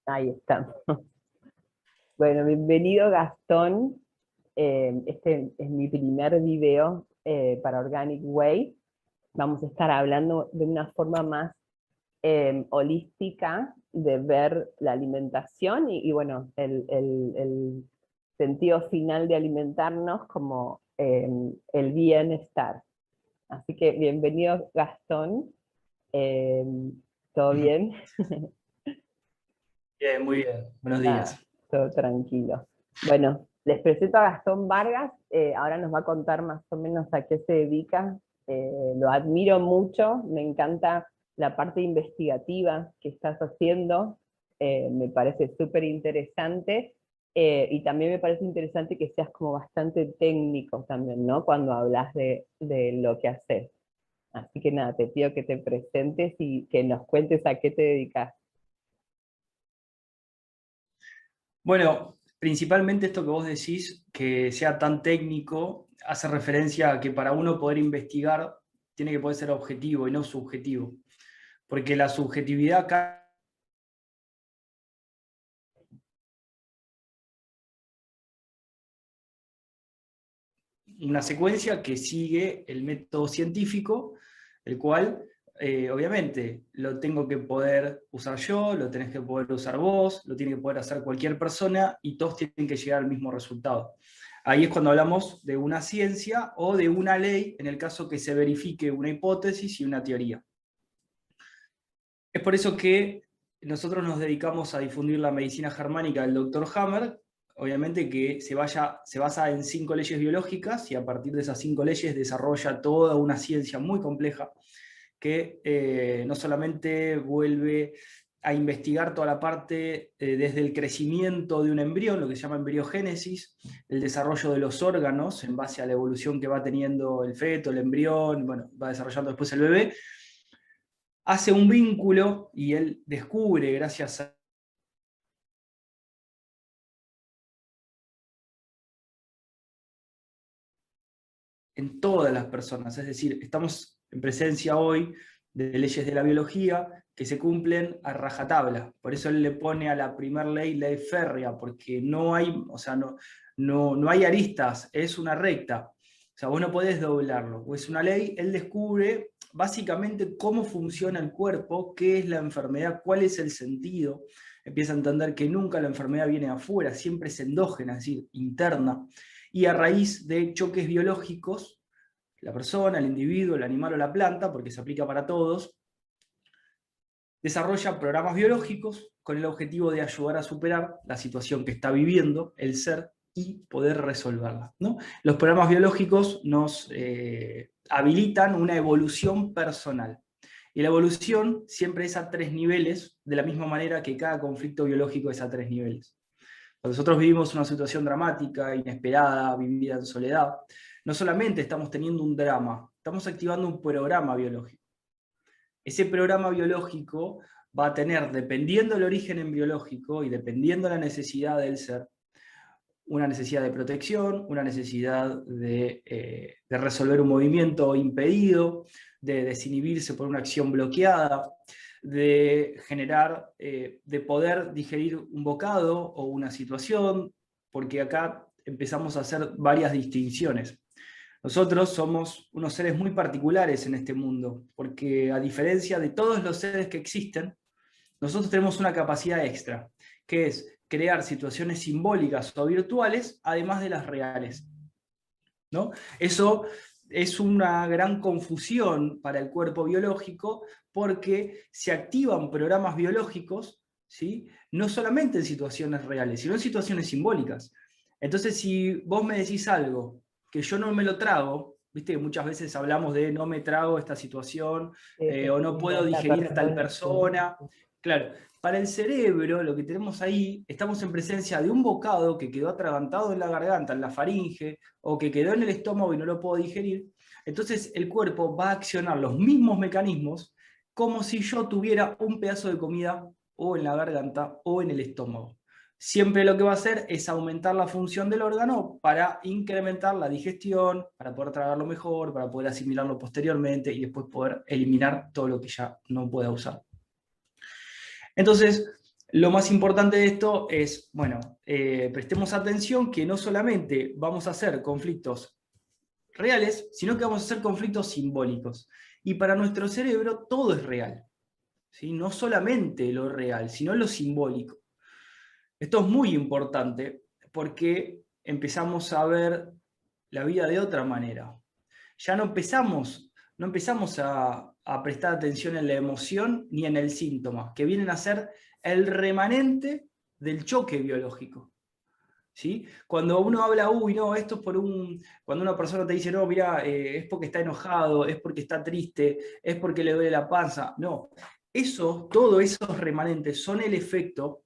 Ahí está. Bueno, bienvenido Gastón. Este es mi primer video para Organic Way. Vamos a estar hablando de una forma más holística de ver la alimentación y bueno, el sentido final de alimentarnos como el bienestar. Así que bienvenido Gastón. Eh, ¿Todo Ujú. bien? Bien, muy bien. Buenos Ah, días. todo tranquilo. Bueno, les presento a Gastón Vargas, ahora nos va a contar más o menos a qué se dedica. Lo admiro mucho, me encanta la parte investigativa que estás haciendo, me parece súper interesante, y también me parece interesante que seas como bastante técnico también, ¿no? Cuando hablas de lo que haces. Así que nada, te pido que te presentes y que nos cuentes a qué te dedicas. Bueno, principalmente esto que vos decís, que sea tan técnico, hace referencia a que para uno poder investigar tiene que poder ser objetivo y no subjetivo. Porque la subjetividad acá es una secuencia que sigue el método científico, el cual obviamente lo tengo que poder usar yo, lo tenés que poder usar vos, lo tiene que poder hacer cualquier persona y todos tienen que llegar al mismo resultado. Ahí es cuando hablamos de una ciencia o de una ley, en el caso que se verifique una hipótesis y una teoría. Es por eso que nosotros nos dedicamos a difundir la medicina germánica del Dr. Hammer, obviamente que se basa en 5 leyes biológicas y a partir de esas 5 leyes desarrolla toda una ciencia muy compleja que no solamente vuelve a investigar toda la parte desde el crecimiento de un embrión, lo que se llama embriogénesis, el desarrollo de los órganos en base a la evolución que va teniendo el feto, el embrión, bueno, va desarrollando después el bebé, hace un vínculo y él descubre, gracias a en todas las personas. Es decir, estamos en presencia hoy de leyes de la biología que se cumplen a rajatabla. Por eso él le pone a la primer ley férrea, porque no hay, o sea, no hay aristas, es una recta. O sea, vos no podés doblarlo. O es una ley, él descubre básicamente cómo funciona el cuerpo, qué es la enfermedad, cuál es el sentido. Empieza a entender que nunca la enfermedad viene de afuera, siempre es endógena, es decir, interna. Y a raíz de choques biológicos, la persona, el individuo, el animal o la planta, porque se aplica para todos, desarrolla programas biológicos con el objetivo de ayudar a superar la situación que está viviendo el ser y poder resolverla, ¿no? Los programas biológicos nos habilitan una evolución personal. Y la evolución siempre es a 3 niveles, de la misma manera que cada conflicto biológico es a 3 niveles. Cuando nosotros vivimos una situación dramática, inesperada, vivida en soledad, no solamente estamos teniendo un drama, estamos activando un programa biológico. Ese programa biológico va a tener, dependiendo del origen embriológico y dependiendo de la necesidad del ser, una necesidad de protección, una necesidad de resolver un movimiento impedido, de desinhibirse por una acción bloqueada, de generar, de poder digerir un bocado o una situación, porque acá empezamos a hacer varias distinciones. Nosotros somos unos seres muy particulares en este mundo, porque a diferencia de todos los seres que existen, nosotros tenemos una capacidad extra, que es crear situaciones simbólicas o virtuales, además de las reales, ¿no? Eso es una gran confusión para el cuerpo biológico porque se activan programas biológicos, ¿sí? No solamente en situaciones reales, sino en situaciones simbólicas. Entonces, si vos me decís algo que yo no me lo trago, viste que muchas veces hablamos de no me trago esta situación o no puedo Esta digerir a tal persona, sí. persona. Claro, para el cerebro, lo que tenemos ahí, estamos en presencia de un bocado que quedó atragantado en la garganta, en la faringe, o que quedó en el estómago y no lo puedo digerir. Entonces el cuerpo va a accionar los mismos mecanismos como si yo tuviera un pedazo de comida o en la garganta o en el estómago. Siempre lo que va a hacer es aumentar la función del órgano para incrementar la digestión, para poder tragarlo mejor, para poder asimilarlo posteriormente y después poder eliminar todo lo que ya no pueda usar. Entonces, Lo más importante de esto es, bueno, prestemos atención que no solamente vamos a hacer conflictos reales, sino que vamos a hacer conflictos simbólicos. Y para nuestro cerebro todo es real, ¿sí? No solamente lo real, sino lo simbólico. Esto es muy importante porque empezamos a ver la vida de otra manera. Ya no empezamos a prestar atención en la emoción ni en el síntoma, que vienen a ser el remanente del choque biológico. ¿Sí? Cuando uno habla, uy, no, esto es cuando una persona te dice, no, mira, es porque está enojado, es porque está triste, es porque le duele la panza. No, todos esos remanentes son el efecto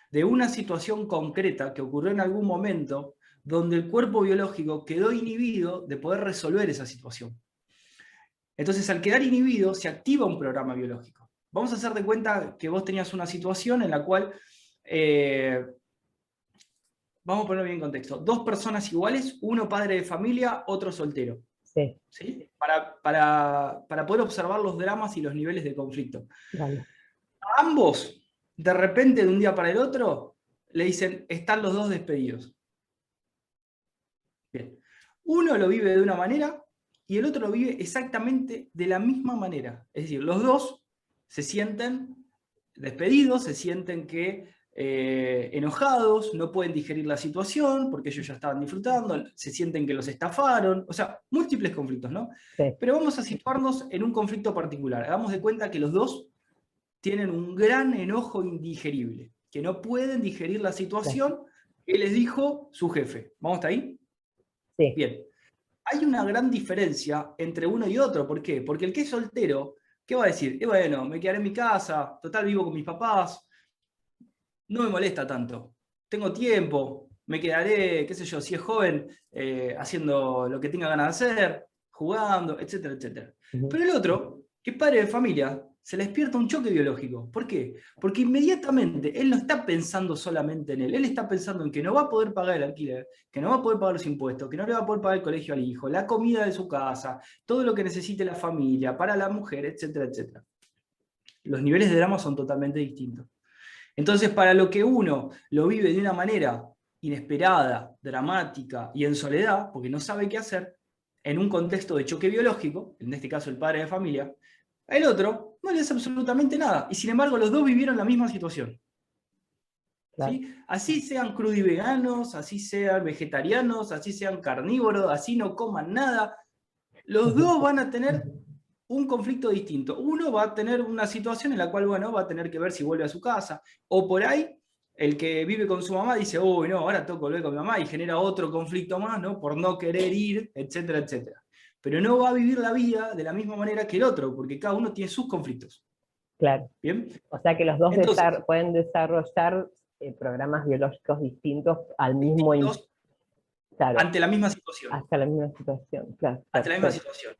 de una situación concreta que ocurrió en algún momento donde el cuerpo biológico quedó inhibido de poder resolver esa situación. Entonces, al quedar inhibido, se activa un programa biológico. Vamos a hacer de cuenta que vos tenías una situación en la cual, vamos a ponerlo bien en contexto, dos personas iguales, uno padre de familia, otro soltero. Sí. ¿Sí? Para poder observar los dramas y los niveles de conflicto. Vale. A ambos, de repente, de un día para el otro, le dicen, están los dos despedidos. Bien. Uno lo vive de una manera y el otro lo vive exactamente de la misma manera. Es decir, los dos se sienten despedidos, se sienten enojados, no pueden digerir la situación porque ellos ya estaban disfrutando, se sienten que los estafaron, o sea, múltiples conflictos, ¿no? Sí. Pero vamos a situarnos en un conflicto particular. Hagamos de cuenta que los dos tienen un gran enojo indigerible, que no pueden digerir la situación que les dijo su jefe. ¿Vamos hasta ahí? Sí. Bien. Hay una gran diferencia entre uno y otro. ¿Por qué? Porque el que es soltero, ¿qué va a decir? Bueno, me quedaré en mi casa, total vivo con mis papás, no me molesta tanto, tengo tiempo, me quedaré, qué sé yo, si es joven, haciendo lo que tenga ganas de hacer, jugando, etcétera, etcétera. Pero el otro, que es padre de familia, se le despierta un choque biológico. ¿Por qué? Porque inmediatamente él no está pensando solamente en él está pensando en que no va a poder pagar el alquiler, que no va a poder pagar los impuestos, que no le va a poder pagar el colegio al hijo, la comida de su casa, todo lo que necesite la familia, para la mujer, etcétera, etcétera. Los niveles de drama son totalmente distintos. Entonces, para lo que uno lo vive de una manera inesperada, dramática y en soledad, porque no sabe qué hacer, en un contexto de choque biológico, en este caso el padre de familia, el otro no le hace absolutamente nada. Y sin embargo, los dos vivieron la misma situación. Claro. ¿Sí? Así sean crudiveganos, así sean vegetarianos, así sean carnívoros, así no coman nada, los dos van a tener un conflicto distinto. Uno va a tener una situación en la cual, bueno, va a tener que ver si vuelve a su casa. O por ahí, el que vive con su mamá dice, uy, no, ahora tengo que volver con mi mamá, y genera otro conflicto más, ¿no? Por no querer ir, etcétera, etcétera. Pero no va a vivir la vida de la misma manera que el otro, porque cada uno tiene sus conflictos. Claro. ¿Bien? O sea que los dos pueden desarrollar programas biológicos distintos al mismo claro, ante la misma situación. Hasta la misma situación, claro. Ante la misma situación.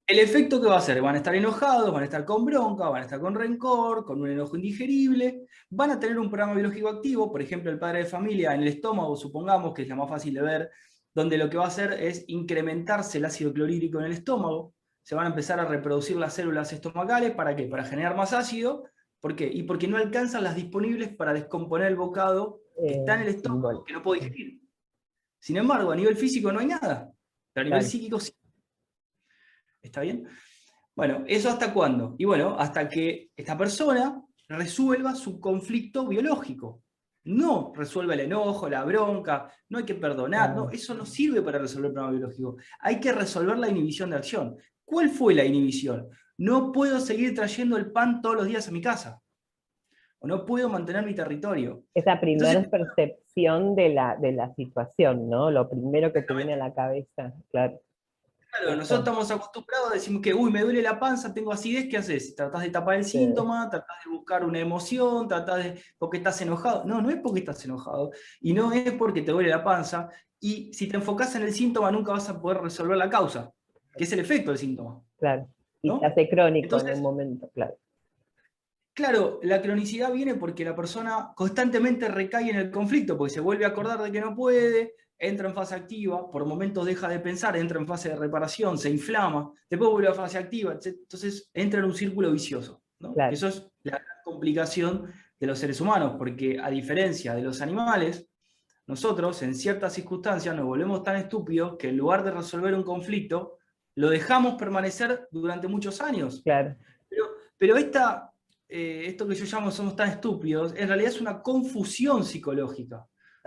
El efecto que va a ser, van a estar enojados, van a estar con bronca, van a estar con rencor, con un enojo indigerible, van a tener un programa biológico activo, por ejemplo, el padre de familia en el estómago, supongamos, que es la más fácil de ver, donde lo que va a hacer es incrementarse el ácido clorhídrico en el estómago, se van a empezar a reproducir las células estomacales, ¿para qué? Para generar más ácido. ¿Por qué? Y porque no alcanzan las disponibles para descomponer el bocado que está en el estómago, que no puedo digerir. Sin embargo, a nivel físico no hay nada, pero a nivel psíquico sí. ¿Está bien? Bueno, ¿eso hasta cuándo? Y bueno, hasta que esta persona resuelva su conflicto biológico. No resuelva el enojo, la bronca, no hay que perdonar, no, eso no sirve para resolver el problema biológico. Hay que resolver la inhibición de acción. ¿Cuál fue la inhibición? No puedo seguir trayendo el pan todos los días a mi casa. O no puedo mantener mi territorio. Esa primera percepción de la situación, ¿no? Lo primero que te viene a la cabeza, claro. Claro, nosotros estamos acostumbrados a decir que, uy, me duele la panza, tengo acidez, ¿qué haces? Tratás de tapar el síntoma, tratás de buscar una emoción, porque estás enojado. No, no es porque estás enojado, y no es porque te duele la panza, y si te enfocás en el síntoma nunca vas a poder resolver la causa, que es el efecto del síntoma. Claro, y ¿no? Se hace crónico. Entonces, en un momento, claro. Claro, la cronicidad viene porque la persona constantemente recae en el conflicto, porque se vuelve a acordar de que no puede, entra en fase activa, por momentos deja de pensar, entra en fase de reparación, se inflama, después vuelve a fase activa, entonces entra en un círculo vicioso, ¿no? Claro. Eso es la complicación de los seres humanos, porque a diferencia de los animales, nosotros en ciertas circunstancias nos volvemos tan estúpidos que en lugar de resolver un conflicto, lo dejamos permanecer durante muchos años. Claro. Pero esto que yo llamo somos tan estúpidos, en realidad es una confusión psicológica,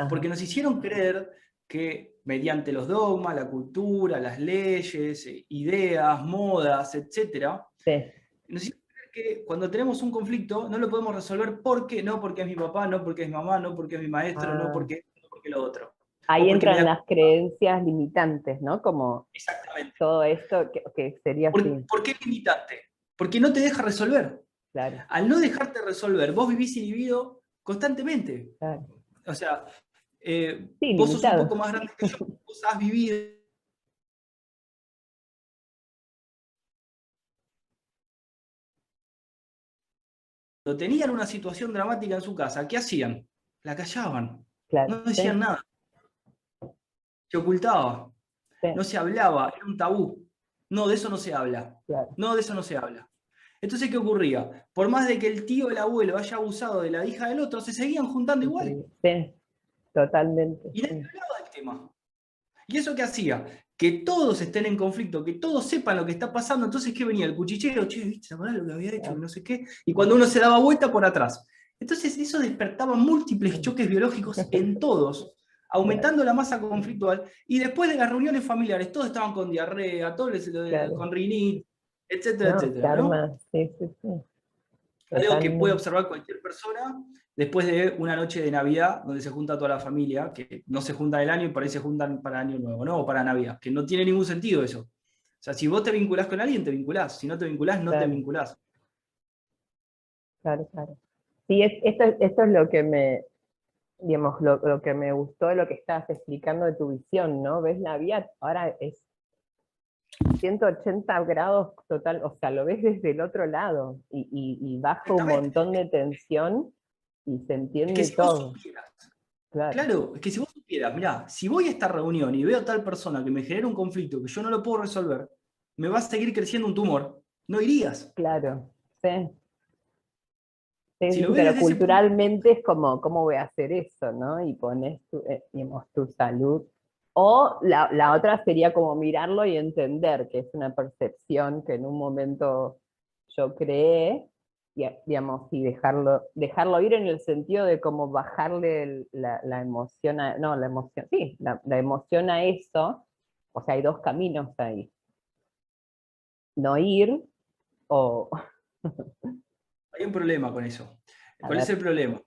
porque nos hicieron creer que mediante los dogmas, la cultura, las leyes, ideas, modas, etc., nos hicieron creer que cuando tenemos un conflicto no lo podemos resolver porque no porque es mi papá, no porque es mi mamá, no porque es mi maestro, no porque lo otro. Ahí entran las creencias limitantes, ¿no? Como exactamente. Todo esto que sería así. ¿Por qué limitante? Porque no te deja resolver. Claro. Al no dejarte resolver, vos vivís inhibido constantemente. Claro. O sea, sí, vos sos un limitado. poco más grande que yo, vos has vivido. Cuando tenían una situación dramática en su casa, ¿qué hacían? La callaban. Claro. No decían nada. Se ocultaba. No se hablaba, era un tabú. No, de eso no se habla. Claro. No, de eso no se habla. Entonces, ¿qué ocurría? Por más de que el tío o el abuelo haya abusado de la hija del otro, se seguían juntando igual. Sí, totalmente. Y nadie hablaba del tema. ¿Y eso qué hacía? Que todos estén en conflicto, que todos sepan lo que está pasando. Entonces, ¿qué venía? El cuchicheo, che, ¿viste? ¿Se acuerdan lo que había hecho? No sé qué. Y cuando uno se daba vuelta por atrás. Entonces, eso despertaba múltiples choques biológicos en todos, aumentando la masa conflictual. Y después de las reuniones familiares, todos estaban con diarrea, todos con rinitis, etcétera, etcétera. ¿No? Sí, sí, sí. Algo que puede observar cualquier persona después de una noche de Navidad, donde se junta toda la familia, que no se juntan el año y por ahí se juntan para Año Nuevo, ¿no? O para Navidad, que no tiene ningún sentido eso. O sea, si vos te vinculás con alguien, te vinculás. Si no te vinculás, no te vinculás. Claro, claro. Sí, esto es lo que me, digamos, lo que me gustó de lo que estabas explicando de tu visión, ¿no? Ves la vida, ahora es 180 grados total, o sea, lo ves desde el otro lado y baja un montón de tensión y se entiende es que si todo. Vos supieras, claro, es que si vos supieras, mirá, si voy a esta reunión y veo a tal persona que me genera un conflicto que yo no lo puedo resolver, me va a seguir creciendo un tumor, no irías. Claro, sí. Sí, Si lo ves pero desde ese punto, culturalmente es como, ¿cómo voy a hacer eso, no? Y pones digamos, tu salud. O la otra sería como mirarlo y entender que es una percepción que en un momento yo creé, y, digamos, y dejarlo ir en el sentido de como bajarle la emoción no, la emoción, sí, la emoción a eso. O sea, hay dos caminos ahí. No ir o... hay un problema con eso. A ¿Cuál es ver, el problema?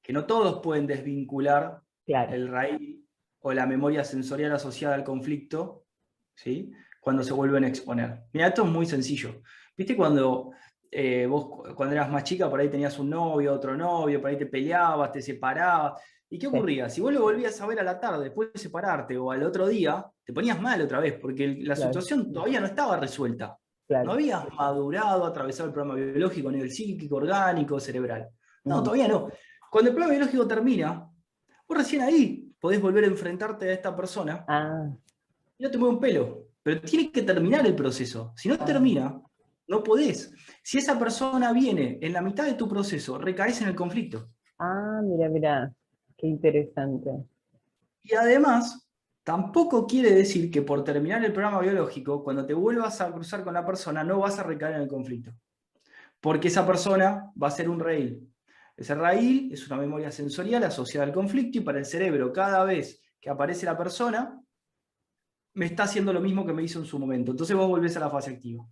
Que no todos pueden desvincular claro. el raíz o la memoria sensorial asociada al conflicto, ¿sí? Cuando se vuelven a exponer. Mira, esto es muy sencillo. ¿Viste vos cuando eras más chica por ahí tenías un novio, otro novio, por ahí te peleabas, te separabas? ¿Y qué ocurría? Si vos lo volvías a ver a la tarde después de separarte o al otro día, te ponías mal otra vez, porque la situación todavía no estaba resuelta. No habías madurado, atravesado el programa biológico a nivel psíquico, orgánico, cerebral. No, todavía no. Cuando el programa biológico termina, vos recién ahí podés volver a enfrentarte a esta persona y no te mueve un pelo. Pero tiene que terminar el proceso. Si no termina, no podés. Si esa persona viene en la mitad de tu proceso, recaes en el conflicto. Mira, qué interesante. Y además, tampoco quiere decir que por terminar el programa biológico, cuando te vuelvas a cruzar con la persona, no vas a recaer en el conflicto. Porque esa persona va a ser un raíl. Ese raíl es una memoria sensorial asociada al conflicto y para el cerebro, cada vez que aparece la persona, me está haciendo lo mismo que me hizo en su momento. Entonces vos volvés a la fase activa.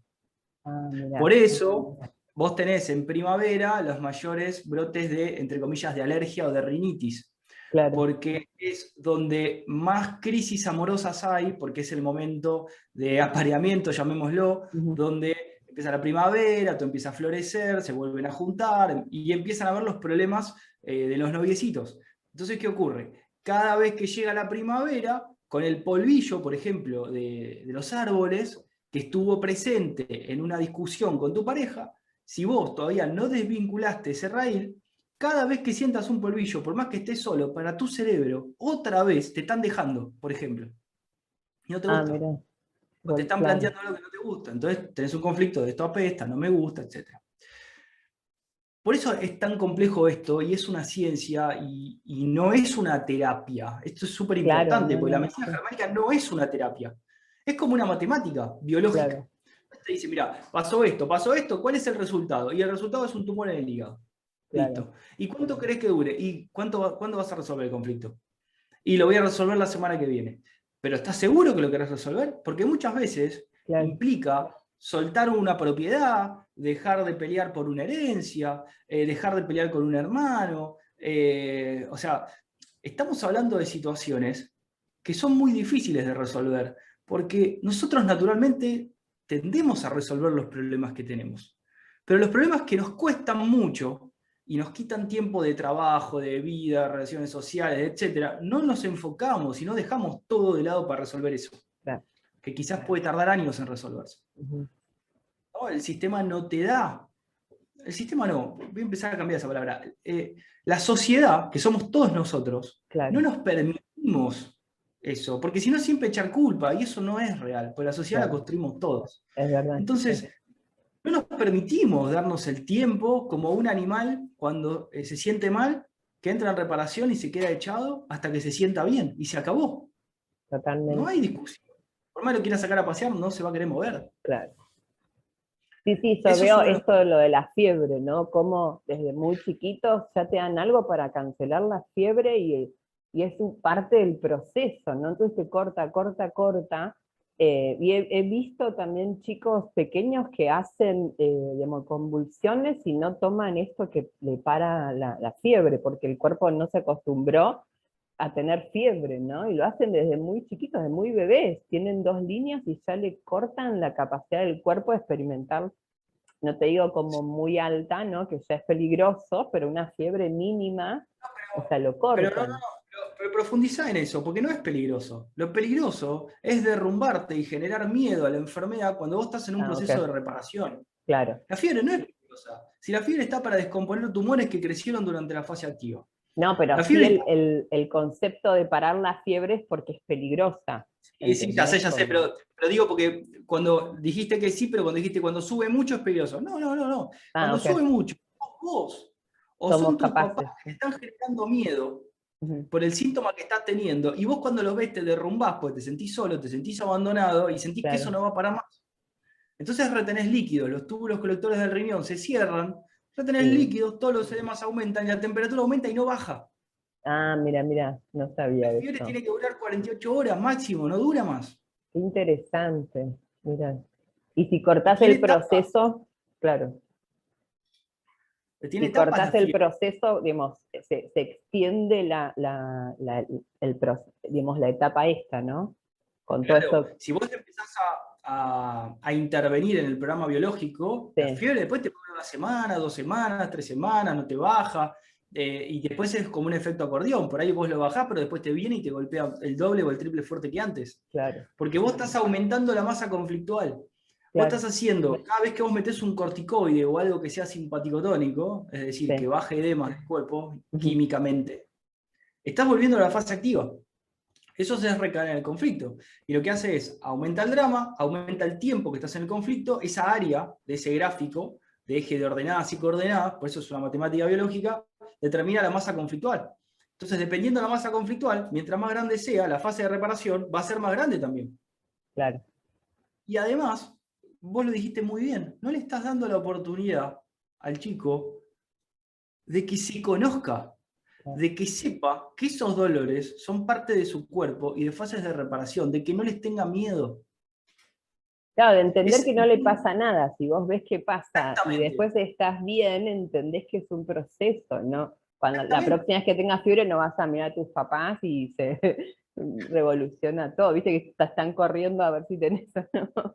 Por eso, vos tenés en primavera los mayores brotes de, entre comillas, de alergia o de rinitis. Claro. Porque es donde más crisis amorosas hay, porque es el momento de apareamiento, llamémoslo, donde empieza la primavera, todo empieza a florecer, se vuelven a juntar y empiezan a ver los problemas de los noviecitos. Entonces, ¿qué ocurre? Cada vez que llega la primavera, con el polvillo, por ejemplo, de los árboles, que estuvo presente en una discusión con tu pareja, si vos todavía no desvinculaste ese raíl, cada vez que sientas un polvillo, por más que estés solo, para tu cerebro, otra vez te están dejando, por ejemplo. Y no te gusta. Mira. O te están planteando algo que no te gusta. Entonces tenés un conflicto de esto apesta, no me gusta, etc. por eso es tan complejo esto, y es una ciencia, y no es una terapia. Esto es súper Claro, importante, no, porque la no, medicina sí, germánica no es una terapia. Es como una matemática biológica. claro, Te dice, mira, pasó esto, ¿cuál es el resultado? Y el resultado es un tumor en el hígado. claro, Listo. ¿Y cuánto querés que dure? ¿Y cuándo vas a resolver el conflicto? Y lo voy a resolver la semana que viene. Pero ¿estás seguro que lo querés resolver? Porque muchas veces claro. implica soltar una propiedad, dejar de pelear por una herencia, dejar de pelear con un hermano. O sea, estamos hablando de situaciones que son muy difíciles de resolver, porque nosotros naturalmente tendemos a resolver los problemas que tenemos. Pero los problemas que nos cuestan mucho y nos quitan tiempo de trabajo, de vida, relaciones sociales, etcétera, no nos enfocamos y no dejamos todo de lado para resolver eso, Claro. que quizás puede tardar años en resolverse. Ujú. ¿No? El sistema no te da, el sistema no, voy a empezar a cambiar esa palabra. La sociedad, que somos todos nosotros, no Claro, nos permitimos eso, porque si no siempre echar culpa, y eso no es real, porque la sociedad la claro, construimos todos. es verdad. Sí. Entonces, no nos permitimos darnos el tiempo como un animal cuando se siente mal, que entra en reparación y se queda echado hasta que se sienta bien y se acabó. No hay Totalmente, discusión. Por más que lo quiera sacar a pasear, no se va a querer mover. claro. Sí, sí, yo Eso es veo uno de los... esto de lo de la fiebre, ¿no? Como desde muy chiquitos ya te dan algo para cancelar la fiebre y es parte del proceso, ¿no? Entonces te corta, corta, corta. Y he visto también chicos pequeños que hacen, digamos, convulsiones y no toman esto que le para la fiebre, porque el cuerpo no se acostumbró a tener fiebre, ¿no? Y lo hacen desde muy chiquitos, desde muy bebés. Tienen 2 líneas y ya le cortan la capacidad del cuerpo de experimentar, no te digo como muy alta, ¿no? Que ya es peligroso, pero una fiebre mínima, o sea, lo Pero no, no, no, cortan. pero profundiza en eso, porque no es peligroso. Lo peligroso es derrumbarte y generar miedo a la enfermedad cuando vos estás en un Ah, proceso de ok, reparación. claro. La fiebre no es peligrosa. Si la fiebre está para descomponer tumores que crecieron durante la fase activa. No, pero La sí fiebre está... el concepto de parar la fiebre es porque es peligrosa, Sí, sí, ¿entendés? ya sé, Como, pero digo porque cuando dijiste que sí, pero cuando dijiste cuando sube mucho es peligroso. No, no, no, no. ah, Cuando sube ok, mucho, vos o somos son tus papás capaces. que te están generando miedo Ujú, por el síntoma que estás teniendo, y vos cuando lo ves te derrumbás porque te sentís solo, te sentís abandonado y sentís que eso claro, no va para más. Entonces retenés líquidos, los túbulos colectores del riñón se cierran, retenés sí. líquidos, todos los edemas aumentan y la temperatura aumenta y no baja. Ah, mira, mira, no La sabía fiebre eso. tiene que durar 48 horas máximo, no dura más. Qué interesante, mira. Y si Y cortás tiene el etapas, proceso, claro, tiene si etapas cortás la el fiebre. proceso, digamos, se extiende digamos, la etapa esta, ¿no? Con todo Claro, esto, si vos empezás a intervenir en el programa biológico, la sí, fiebre después te pone una semana, 2 semanas, 3 semanas, no te baja, y después es como un efecto acordeón, por ahí vos lo bajás, pero después te viene y te golpea el doble o el triple fuerte que antes. claro, Porque vos estás aumentando la masa conflictual. Vos estás claro, haciendo, cada vez que vos metés un corticoide o algo que sea simpaticotónico, es decir, que sí, baje edema del cuerpo ujú, químicamente, estás volviendo a la fase activa. Eso se recadena en el conflicto. Y lo que hace es, aumenta el drama, aumenta el tiempo que estás en el conflicto, esa área de ese gráfico, de eje de ordenadas y coordenadas, por eso es una matemática biológica, determina la masa conflictual. Entonces, dependiendo de la masa conflictual, mientras más grande sea, la fase de reparación va a ser más grande también. claro, Y además, vos lo dijiste muy bien, no le estás dando la oportunidad al chico de que se conozca, claro. de que sepa que esos dolores son parte de su cuerpo y de fases de reparación, de que no les tenga miedo. Claro, de entender Es que no le pasa nada, si vos ves que pasa y exactamente, después estás bien, entendés que es un proceso, ¿no? Cuando la exactamente. próxima vez que tengas fiebre no vas a mirar a tus papás y se revoluciona todo, viste que están corriendo a ver si tenés o no.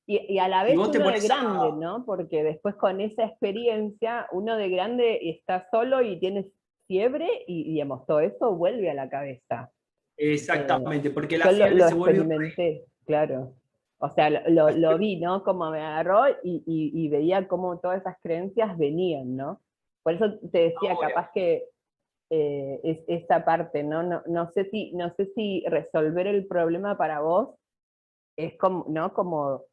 Y a la Y vez vos te uno de pones grande, a... ¿no? Porque después con esa experiencia, uno de grande está solo y tiene fiebre y digamos, todo eso vuelve a la cabeza. Eh, Exactamente, porque la yo fiebre lo se vuelve... experimenté, claro. O sea, La lo fiebre, vi, ¿no? Como me agarró y veía cómo todas esas creencias venían, ¿no? Por eso te decía, ahora, capaz que es esta parte, ¿no? No sé si resolver el problema para vos es como, ¿no? Como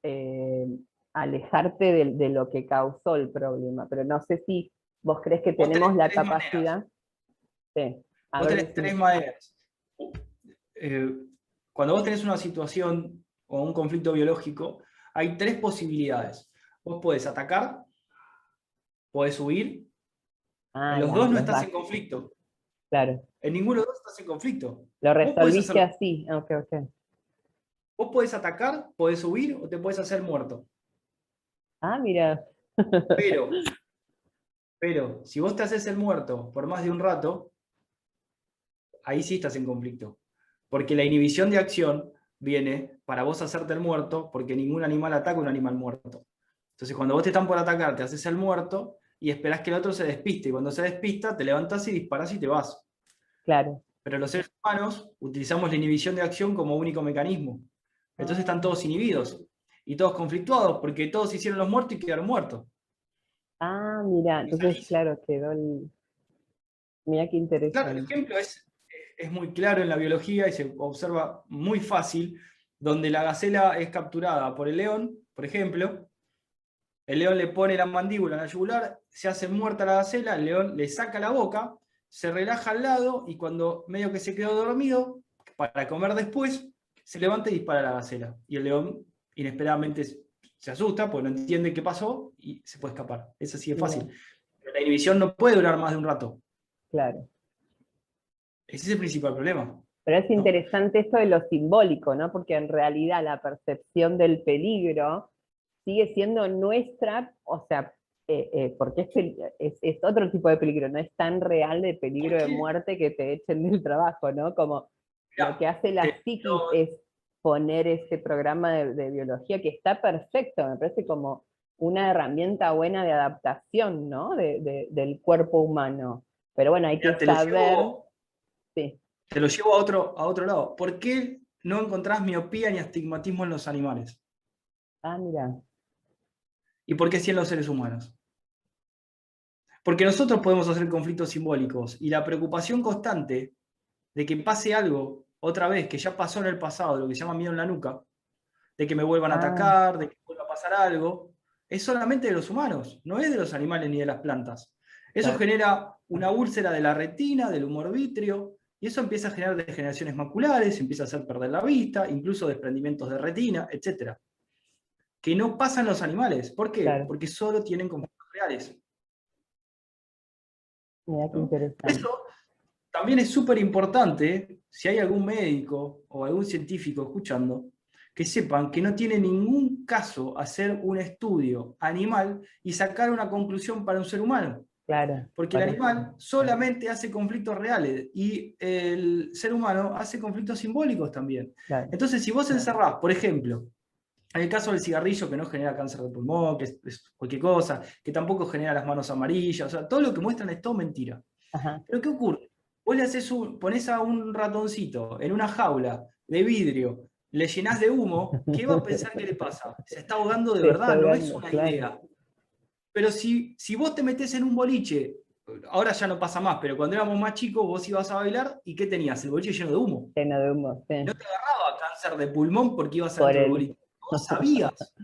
alejarte de lo que causó el problema, pero no sé si ¿Vos crees que Vos tenemos tenés la tres maneras. capacidad? Sí. A Vos ver, tenés tres maneras. Cuando vos tenés una situación o un conflicto biológico, hay tres posibilidades. Vos podés atacar, podés huir, en los dos no los estás en básicos, conflicto. claro. En ninguno de los dos estás en conflicto. Lo Vos podés resolviste hacer, así, ok, ok. vos podés atacar, podés huir o te podés hacer muerto. Ah, mira. Pero, si vos te haces el muerto por más de un rato, ahí sí estás en conflicto. Porque la inhibición de acción viene para vos hacerte el muerto, porque ningún animal ataca a un animal muerto. Entonces, cuando vos te están por atacar, te haces el muerto y esperás que el otro se despiste. Y cuando se despista, te levantás y disparás y te vas. Claro. Pero los seres humanos utilizamos la inhibición de acción como único mecanismo. Entonces están todos inhibidos y todos conflictuados porque todos se hicieron los muertos y quedaron muertos. Ah, mira, No entonces, salís. claro, quedó el... Mira qué Claro, el interesante. ejemplo es muy claro en la biología y se observa muy fácil, donde la gacela es capturada por el león, por ejemplo. El león le pone la mandíbula en la yugular, se hace muerta la gacela, el león le saca la boca, se relaja al lado y cuando medio que se quedó dormido, para comer después, se levanta y dispara a la gacela. Y el león inesperadamente se asusta porque no entiende qué pasó y se puede escapar. Es así de fácil. Bien, Pero la inhibición no puede durar más de un rato. claro. Ese es el principal problema, Pero es ¿no? interesante esto de lo simbólico, ¿no? Porque en realidad la percepción del peligro sigue siendo nuestra, o sea, porque es otro tipo de peligro, no es tan real de peligro ¿Por de qué? muerte que te echen del trabajo, ¿no? Como lo que Mirá, hace la psiquis es poner ese programa de biología que está perfecto, me parece como una herramienta buena de adaptación, ¿no? Del cuerpo humano. Pero bueno, hay mirá, que saber, sí. te lo llevo a otro lado. ¿Por qué no encontrás miopía ni astigmatismo en los animales? Ah, mira, ¿Y por qué sí en los seres humanos? Porque nosotros podemos hacer conflictos simbólicos y la preocupación constante de que pase algo otra vez que ya pasó en el pasado, lo que se llama miedo en la nuca, de que me vuelvan a ah, atacar, de que vuelva a pasar algo, es solamente de los humanos, no es de los animales ni de las plantas. Eso claro, genera una úlcera de la retina, del humor vítreo, y eso empieza a generar degeneraciones maculares, empieza a hacer perder la vista, incluso desprendimientos de retina, etc. Que no pasan los animales. ¿Por qué? claro, Porque solo tienen conflictos reales. mira qué ¿No? Por interesante. eso también es súper importante, si hay algún médico o algún científico escuchando, que sepan que no tiene ningún caso hacer un estudio animal y sacar una conclusión para un ser humano. Claro, Porque el por eso, animal solamente hace conflictos reales y el ser humano hace conflictos simbólicos también. claro. Entonces, si vos encerrás, por ejemplo, en el caso del cigarrillo, que no genera cáncer de pulmón, que es cualquier cosa, que tampoco genera las manos amarillas, o sea, todo lo que muestran es todo mentira. Ajá. Pero ¿qué ocurre? Vos le haces pones a un ratoncito en una jaula de vidrio, le llenás de humo, ¿qué va a pensar que le pasa? Se está ahogando de Se está verdad, no es ahogando, una claro, idea. Pero si vos te metés en un boliche, ahora ya no pasa más, pero cuando éramos más chicos vos ibas a bailar y ¿qué tenías? El boliche lleno de humo. lleno de humo, Y no sí, te agarraba cáncer de pulmón porque ibas por adentro del el, boliche. Vos sabías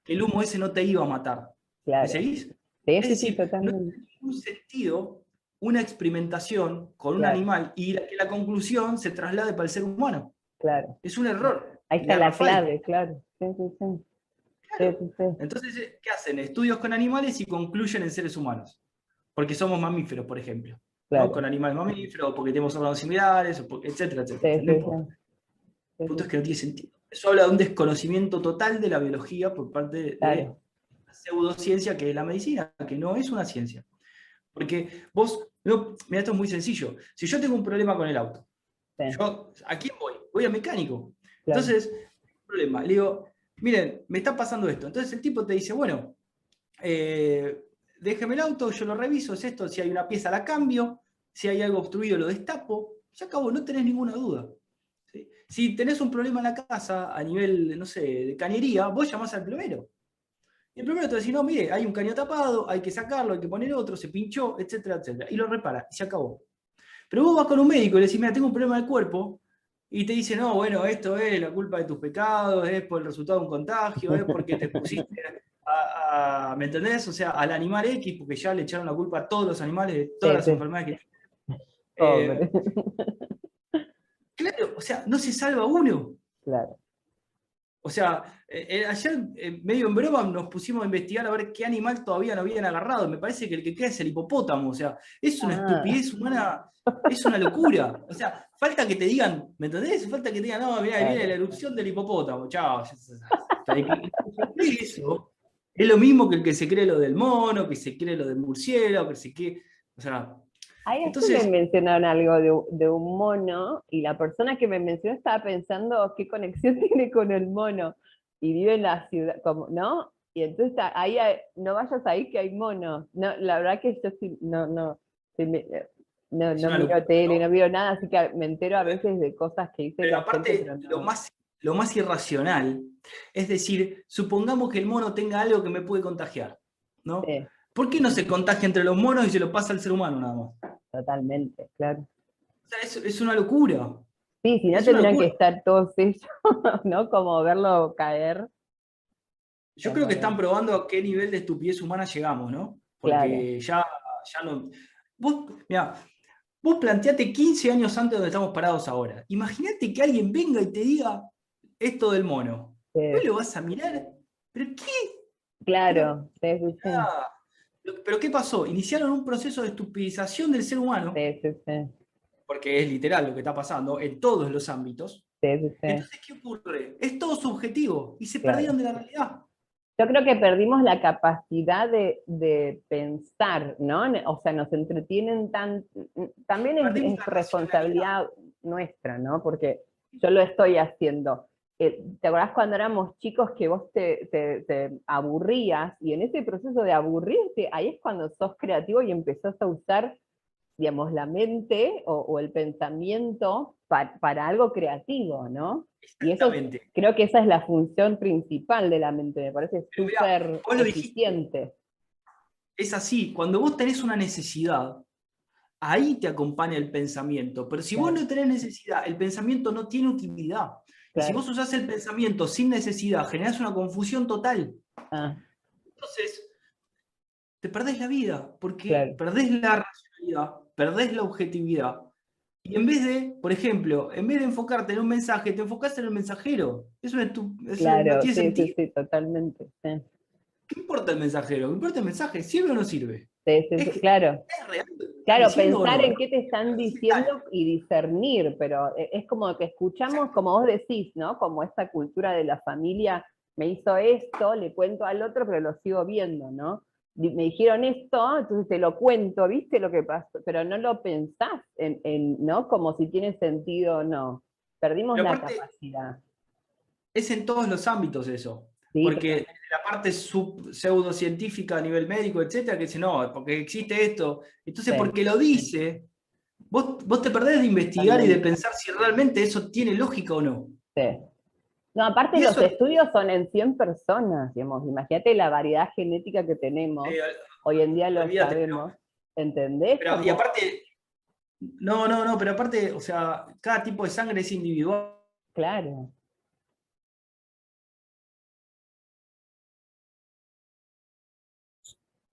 que el humo ese no te iba a matar. ¿Me claro. seguís? Sí, Es sí, sí, decir, no totalmente, tiene ningún sentido una experimentación con un claro, animal y que la conclusión se traslade para el ser humano. claro. Es un error Ahí está la garrafal. clave, claro. Sí, sí, sí, sí, Claro. sí, sí, Entonces, ¿qué hacen? Estudios con animales y concluyen en seres humanos. Porque somos mamíferos, por ejemplo. ¿No? Con claro. animales mamíferos, o porque tenemos órganos similares, etcétera, Sí, etcétera. No sí, importa. sí, El sí, punto es sí, que no tiene sentido. Eso habla de un desconocimiento total de la biología por parte de claro, la pseudociencia que es la medicina, que no es una ciencia. Porque vos, no, mira, esto es muy sencillo. Si yo tengo un problema con el auto, sí, ¿a quién voy? Voy al mecánico. claro. Entonces, problema, le digo, miren, me está pasando esto. Entonces el tipo te dice, bueno, déjeme el auto, yo lo reviso, es esto, si hay una pieza la cambio, si hay algo obstruido lo destapo, se acabó, no tenés ninguna duda. ¿Sí? Si tenés un problema en la casa a nivel, no sé, de cañería, vos llamás al plomero. Y el plomero te dice, no, mire, hay un caño tapado, hay que sacarlo, hay que poner otro, se pinchó, etcétera, etcétera. Y lo repara, y se acabó. Pero vos vas con un médico y le decís, mira, tengo un problema del cuerpo, y te dice, no, bueno, esto es la culpa de tus pecados, es por el resultado de un contagio, es porque te pusiste ¿me entendés? O sea, al animal X, porque ya le echaron la culpa a todos los animales de Sí, todas las sí, enfermedades que pobre. tienen. Claro, o sea, no se salva uno. Claro. O sea, ayer, medio en broma, nos pusimos a investigar a ver qué animal todavía no habían agarrado. Me parece que el que queda es el hipopótamo. O sea, es una Ah, estupidez humana, es una locura. O sea, falta que te digan, ¿me entendés? Falta que te digan, no, mirá, ahí viene la claro. erupción del hipopótamo. Chao. El que se cree eso es lo mismo que el que se cree lo del mono, que se cree lo del murciélago, que se cree. O sea, Ayer me entonces, mencionaron algo de un mono, y la persona que me mencionó estaba pensando qué conexión tiene con el mono, y vive en la ciudad, como, ¿no? Y entonces no vayas ahí que hay monos. No, la verdad que yo sí, sí es no una miro locura, tele, ¿no? no miro nada, así que me entero a veces de cosas que dice Pero la gente, aparte, pero no. lo más irracional, es decir, supongamos que el mono tenga algo que me puede contagiar, ¿no? Sí, ¿Por qué no se contagia entre los monos y se lo pasa al ser humano nada más? O totalmente, claro. sea, es una locura. Sí, si no Es una tendrían que locura. estar todos ellos, ¿no? Como verlo caer, Yo es creo que verdad. están probando a qué nivel de estupidez humana llegamos, ¿no? Claro, Porque ya no. Mirá, vos planteate 15 años antes de donde estamos parados ahora. Imagínate que alguien venga y te diga esto del mono. Vos sí, lo vas a mirar. ¿Pero qué? Pero, claro, sí, sí, sí, ah, pero ¿qué pasó? Iniciaron un proceso de estupidización del ser humano, sí, sí, sí, porque es literal lo que está pasando en todos los ámbitos. sí, sí, sí, Entonces, ¿qué ocurre? Es todo subjetivo y se claro. perdieron de la realidad. Yo creo que perdimos la capacidad de pensar, ¿no? O sea, nos entretienen también Perdimos es la racionalidad. responsabilidad nuestra, ¿no? Porque yo lo estoy haciendo. ¿Te acordás cuando éramos chicos que vos te aburrías? Y en ese proceso de aburrirte, ahí es cuando sos creativo y empezás a usar, digamos, la mente o el pensamiento para algo creativo, ¿no? Y eso, Exactamente. creo que esa es la función principal de la mente, me parece Pero mirá, súper vos lo dijiste, eficiente. es así. Cuando vos tenés una necesidad, ahí te acompaña el pensamiento. Pero si vos Claro, no tenés necesidad, el pensamiento no tiene utilidad. Y si claro. vos usás el pensamiento sin necesidad, generás una confusión total. Ah, Entonces, te perdés la vida, porque claro, perdés la racionalidad, perdés la objetividad. Y en vez de, por ejemplo, en vez de enfocarte en un mensaje, te enfocás en el mensajero. Eso no claro, tiene sí, sí, sentido. sí, totalmente. Sí, ¿Qué importa el mensajero? ¿Qué importa el mensaje? ¿Sirve o no sirve? sí, sí, ¿Es, sí, claro. es real lo que están Claro, diciendo o pensar no? en No, qué te están no es real. diciendo y discernir, pero es como que escuchamos, Exacto. como vos decís, ¿no? Como esta cultura de la familia, me hizo esto, le cuento al otro, pero lo sigo viendo, ¿no? Me dijeron esto, entonces te lo cuento, ¿viste lo que pasó? Pero no lo pensás ¿no? Como si tiene sentido o no. Perdimos Pero la aparte, capacidad. es en todos los ámbitos eso. Sí, Porque total, desde la parte pseudocientífica a nivel médico, etcétera, que dice, no, porque existe esto. Entonces, sí, porque lo dice, vos te perdés de investigar y de totalmente. pensar si realmente eso tiene lógica o no. Sí. No, aparte Y los eso, estudios son en 100 personas, digamos, imagínate la variedad genética que tenemos, eh, hoy en día lo olvídate, sabemos, ¿entendés? y Como, aparte, no, pero aparte, o sea, cada tipo de sangre es individual, claro,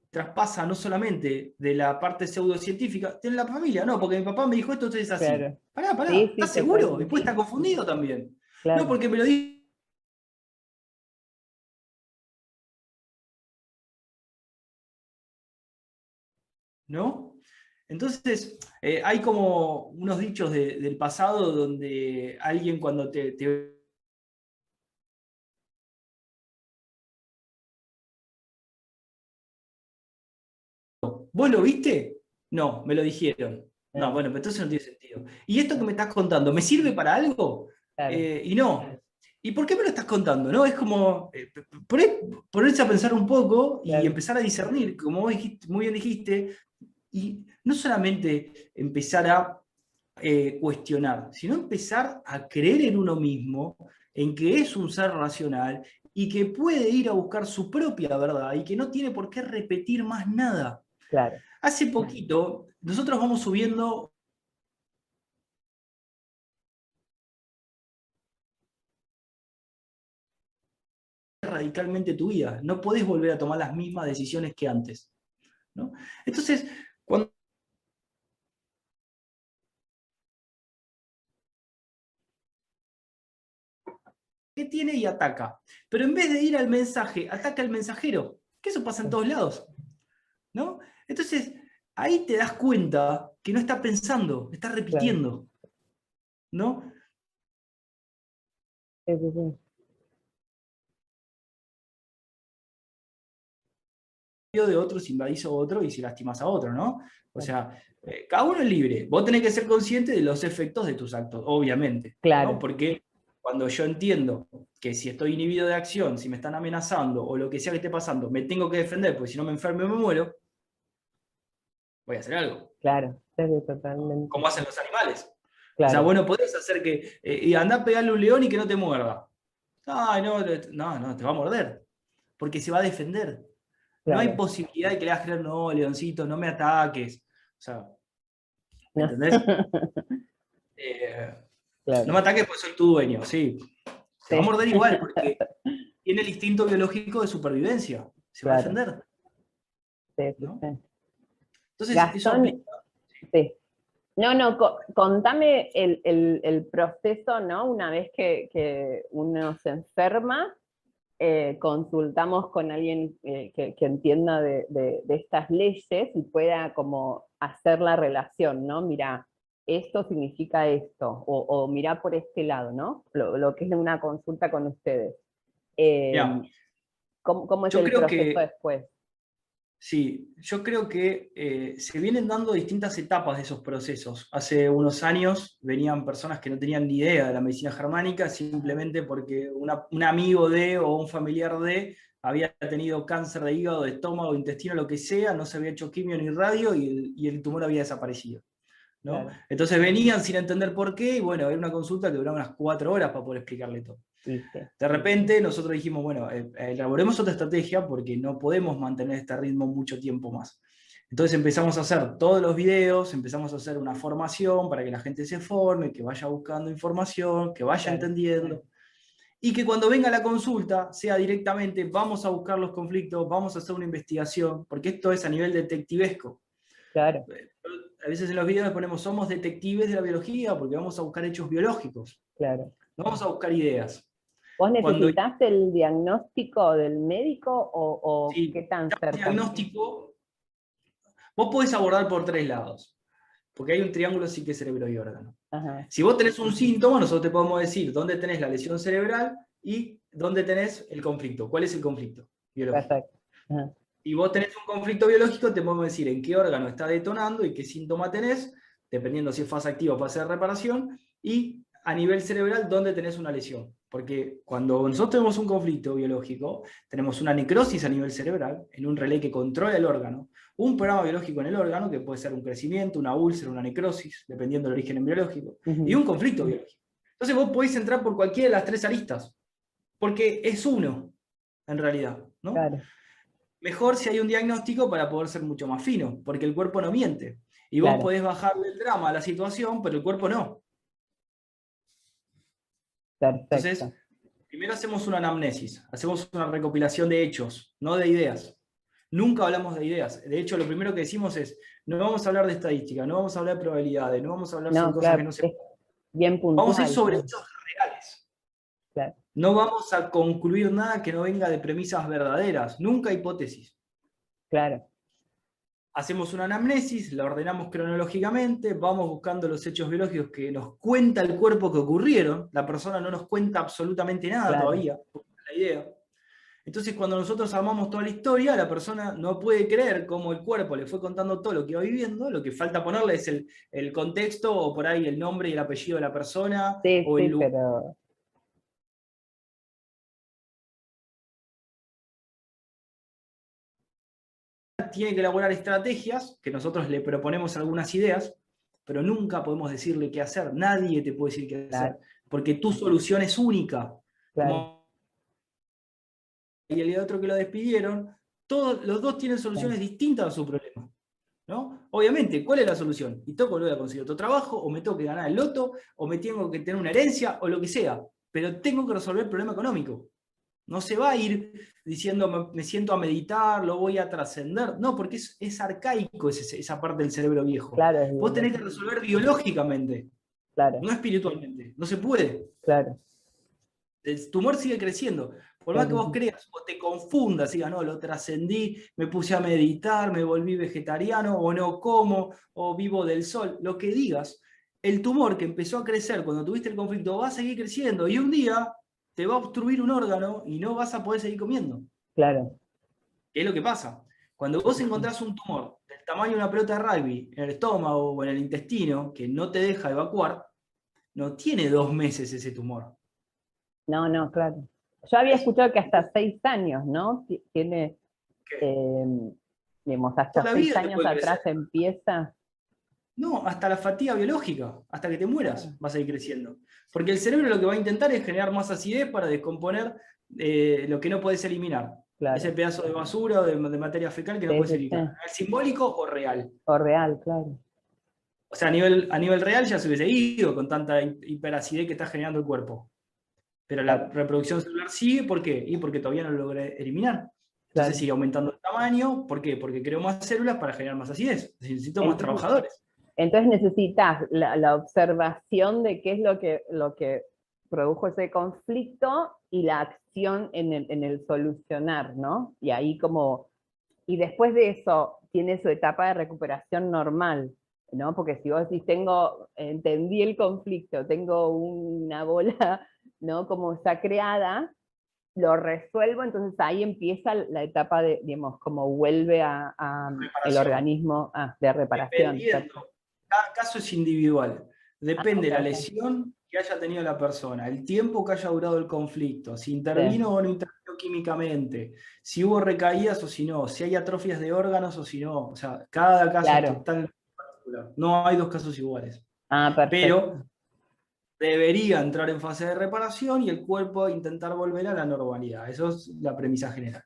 traspasa no solamente de la parte pseudocientífica, de la familia, no, porque mi papá me dijo esto, entonces es así. claro. Pará, Sí, sí, ¿estás seguro? Y totalmente, puede estar confundido también. No, claro. porque me lo dijo, ¿no? Entonces, hay como unos dichos del pasado donde alguien cuando ¿Vos lo viste? No, me lo dijeron. No, Ah, bueno, pero entonces no tiene sentido. ¿Y esto que me estás contando, me sirve para algo? claro, Y no. ¿Y por qué me lo estás contando? ¿No? Es como ponerse a pensar un poco y claro, empezar a discernir, como vos muy bien dijiste, y no solamente empezar a cuestionar, sino empezar a creer en uno mismo, en que es un ser racional y que puede ir a buscar su propia verdad y que no tiene por qué repetir más nada. claro. Hace poquito, nosotros vamos subiendo radicalmente tu vida. No podés volver a tomar las mismas decisiones que antes, ¿no? Entonces, cuando ¿qué tiene y ataca? Pero en vez de ir al mensaje, ataca al mensajero, que eso pasa en todos lados, ¿no? Entonces, ahí te das cuenta que no está pensando, está repitiendo, ¿no? Sí, sí, sí. De otro, si invadís a otro y si lastimas a otro, ¿no? O sea, cada uno es libre. Vos tenés que ser consciente de los efectos de tus actos, obviamente, Claro, ¿no? Porque cuando yo entiendo que si estoy inhibido de acción, si me están amenazando o lo que sea que esté pasando, me tengo que defender, porque si no me enfermo y me muero, voy a hacer algo. claro, sí, sí, totalmente. Como hacen los animales. O sea, Claro, vos no podés hacer que. Y andá a pegarle a un león y que no te muerda. Ay, no, no, te va a morder. Porque se va a defender. No hay claro. posibilidad de que le hagas creer, no, leoncito, no me ataques. O sea, ¿me No. entendés? No Claro, me ataques porque soy tu dueño, sí. Te va a sí, morder igual porque tiene el instinto biológico de supervivencia. Se va a claro, defender, sí, sí, ¿no? sí. Entonces, eso aplica. Gastón, sí. No, no, contame el proceso, ¿no? Una vez que uno se enferma, consultamos con alguien que entienda de estas leyes y pueda como hacer la relación, ¿no? Mira, esto significa esto, o mira por este lado, ¿no? Lo que es una consulta con ustedes. Eh, Mirá, ¿cómo es yo el creo proceso que después? sí, yo creo que se vienen dando distintas etapas de esos procesos. Hace unos años venían personas que no tenían ni idea de la medicina germánica, simplemente porque un amigo de o un familiar de había tenido cáncer de hígado, de estómago, de intestino, lo que sea, no se había hecho quimio ni radio y el tumor había desaparecido, ¿no? Claro, Entonces venían sin entender por qué y bueno, era una consulta que duraba unas 4 horas para poder explicarle todo. ¿viste? De repente nosotros dijimos, bueno, elaboremos otra estrategia porque no podemos mantener este ritmo mucho tiempo más. Entonces empezamos a hacer todos los videos, empezamos a hacer una formación para que la gente se forme, que vaya buscando información, que vaya Claro, entendiendo, y que cuando venga la consulta sea directamente, vamos a buscar los conflictos, vamos a hacer una investigación, porque esto es a nivel detectivesco. claro, A veces en los videos le ponemos, somos detectives de la biología porque vamos a buscar hechos biológicos, claro. no vamos a buscar ideas. ¿Vos Cuando necesitaste el diagnóstico del médico o qué sí, tan ya el cerca? diagnóstico, vos podés abordar por 3 lados, porque hay un triángulo psique, cerebro y órgano. Ajá, Si vos tenés un síntoma, nosotros te podemos decir dónde tenés la lesión cerebral y dónde tenés el conflicto. ¿Cuál es el conflicto biológico? perfecto. Ajá, Si vos tenés un conflicto biológico, te podemos decir en qué órgano está detonando y qué síntoma tenés, dependiendo si es fase activa o fase de reparación, y a nivel cerebral, dónde tenés una lesión. Porque cuando nosotros tenemos un conflicto biológico, tenemos una necrosis a nivel cerebral, en un relé que controla el órgano, un programa biológico en el órgano, que puede ser un crecimiento, una úlcera, una necrosis, dependiendo del origen biológico, y ujú, un conflicto biológico. Entonces vos podés entrar por cualquiera de las 3 aristas, porque es uno, en realidad, ¿no? claro, Mejor si hay un diagnóstico para poder ser mucho más fino, porque el cuerpo no miente. Y vos claro, podés bajarle el drama a la situación, pero el cuerpo no. Entonces, perfecto. primero hacemos una anamnesis, hacemos una recopilación de hechos, no de ideas. Nunca hablamos de ideas. De hecho, lo primero que decimos es, no vamos a hablar de estadística, no vamos a hablar de probabilidades, no vamos a hablar sobre No, cosas que claro, no se... es bien Vamos a ir puntual, sobre claro, hechos reales. claro, No vamos a concluir nada que no venga de premisas verdaderas, nunca hipótesis. claro, Hacemos una anamnesis, la ordenamos cronológicamente, vamos buscando los hechos biológicos que nos cuenta el cuerpo que ocurrieron, la persona no nos cuenta absolutamente nada claro, todavía, porque es la idea. Entonces cuando nosotros armamos toda la historia, la persona no puede creer cómo el cuerpo le fue contando todo lo que iba viviendo, lo que falta ponerle es el contexto o por ahí el nombre y el apellido de la persona sí, o el sí, lugar. pero Tiene que elaborar estrategias, que nosotros le proponemos algunas ideas, pero nunca podemos decirle qué hacer, nadie te puede decir qué claro, hacer, porque tu solución es única. claro, Como y el otro que lo despidieron, todos los dos tienen claro, soluciones distintas a su problema, ¿no? Obviamente, ¿cuál es la solución? Y tengo que volver a conseguir otro trabajo, o me tengo que ganar el loto, o me tengo que tener una herencia, o lo que sea, pero tengo que resolver el problema económico. No se va a ir diciendo, me siento a meditar, lo voy a trascender. No, porque es arcaico esa parte del cerebro viejo. Claro, es Vos tenés biológico. que resolver biológicamente, Claro, no espiritualmente. No se puede. claro, El tumor sigue creciendo. Por más que claro, vos creas o te confundas, digas, no, lo trascendí, me puse a meditar, me volví vegetariano, o no como, o vivo del sol, lo que digas, el tumor que empezó a crecer cuando tuviste el conflicto va a seguir creciendo y un día te va a obstruir un órgano y no vas a poder seguir comiendo. claro. ¿Qué es lo que pasa? Cuando vos encontrás un tumor del tamaño de una pelota de rugby en el estómago o en el intestino que no te deja evacuar, no tiene 2 meses ese tumor. No, no, claro. Yo había escuchado que hasta 6 años, ¿no? Tiene, ¿Qué? eh, digamos, hasta Toda la 6 vida te años puede atrás crecer. empieza. No, hasta la fatiga biológica, hasta que te mueras Claro, vas a ir creciendo. Porque el cerebro lo que va a intentar es generar más acidez para descomponer lo que no puedes eliminar. Ese claro. pedazo de basura o de materia fecal que no Sí, puedes sí, eliminar. sí. ¿Es simbólico o real? O real, claro. O sea, a nivel real ya se hubiese ido con tanta hiperacidez que está generando el cuerpo. Pero la Claro, reproducción celular sigue, ¿por qué? Y porque todavía no lo logré eliminar. Entonces claro. sigue aumentando el tamaño, ¿por qué? Porque creo más células para generar más acidez. Necesito más Entonces, trabajadores. entonces necesitas la observación de qué es lo que produjo ese conflicto y la acción en el solucionar, ¿no? Y ahí como, y después de eso tiene su etapa de recuperación normal, ¿no? Porque si vos decís, entendí el conflicto, tengo una bola, ¿no? Como está creada, lo resuelvo, entonces ahí empieza la etapa de, digamos, como vuelve a el Reparación. organismo de reparación. Dependiendo, cada caso es individual. Ah, Depende ok, de la ok. lesión que haya tenido la persona, el tiempo que haya durado el conflicto, si Sí, intervino o no intervino químicamente, si hubo recaídas o si no, si hay atrofias de órganos o si no. O sea, cada caso es claro. totalmente particular. No hay dos casos iguales. Ah, Pero perfecto. debería entrar en fase de reparación y el cuerpo intentar volver a la normalidad. Eso es la premisa general.